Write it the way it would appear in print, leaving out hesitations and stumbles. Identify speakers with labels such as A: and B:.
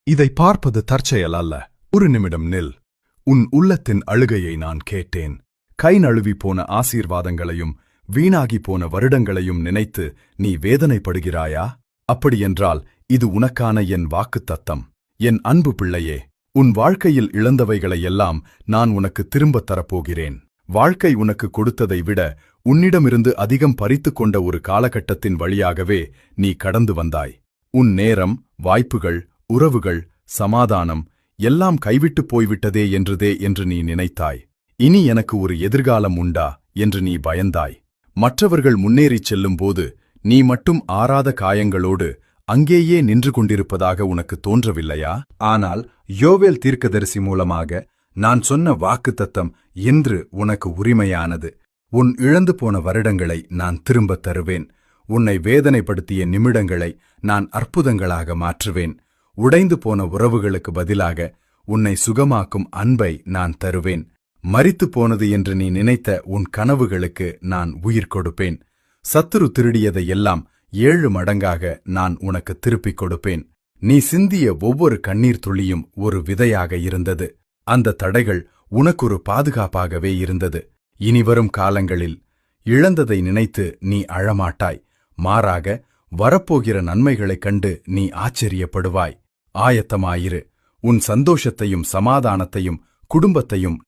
A: இதை பார்ப்பது தற்செயல் அல்ல. ஒரு நிமிடம் நில். உன் உள்ளத்தின் அழுகையை நான் கேட்டேன். கை நழுவி போன ஆசீர்வாதங்களையும் வீணாகி போன வருடங்களையும் நினைத்து நீ வேதனைப்படுகிறாயா? அப்படியென்றால் இது உனக்கான என் வாக்குத்தத்தம். என் அன்பு பிள்ளையே, உன் வாழ்க்கையில் இழந்தவைகளையெல்லாம் நான் உனக்கு திரும்பத் தரப்போகிறேன். வாழ்க்கை உனக்கு கொடுத்ததை விட உன்னிடமிருந்து அதிகம் பறித்துக் கொண்ட ஒரு காலகட்டத்தின் வழியாகவே நீ கடந்து வந்தாய். உன் நேரம், வாய்ப்புகள், உறவுகள், சமாதானம் எல்லாம் கைவிட்டுப் போய்விட்டதே என்று நீ நினைத்தாய். இனி எனக்கு ஒரு எதிர்காலம் உண்டா என்று நீ பயந்தாய். மற்றவர்கள் முன்னேறிச் செல்லும்போது நீ மட்டும் ஆறாத காயங்களோடு அங்கேயே நின்று கொண்டிருப்பதாக உனக்கு தோன்றவில்லையா? ஆனால் யோவேல் தீர்க்கதரிசி மூலமாக நான் சொன்ன வாக்குத்தத்தம் இன்று உனக்கு உரிமையானது. உன் இழந்து போன வருடங்களை நான் திரும்பத் தருவேன். உன்னை வேதனைப்படுத்திய நிமிடங்களை நான் அற்புதங்களாக மாற்றுவேன். உடைந்து போன உறவுகளுக்கு பதிலாக உன்னை சுகமாக்கும் அன்பை நான் தருவேன். மரித்துப் போனது என்று நீ நினைத்த உன் கனவுகளுக்கு நான் உயிர் கொடுப்பேன். சத்துரு திருடியதையெல்லாம் 7 மடங்காக நான் உனக்கு திருப்பிக் கொடுப்பேன். நீ சிந்திய ஒவ்வொரு கண்ணீர் துளியும் ஒரு விதையாக இருந்தது. அந்த தடைகள் உனக்கொரு பாதுகாப்பாகவே இருந்தது. இனிவரும் காலங்களில் இழந்ததை நினைத்து நீ அழமாட்டாய். மாறாக வரப்போகிற நன்மைகளைக் கண்டு நீ ஆச்சரியப்படுவாய். ஆயத்தமாயிரு. உன் சந்தோஷத்தையும் சமாதானத்தையும் குடும்பத்தையும்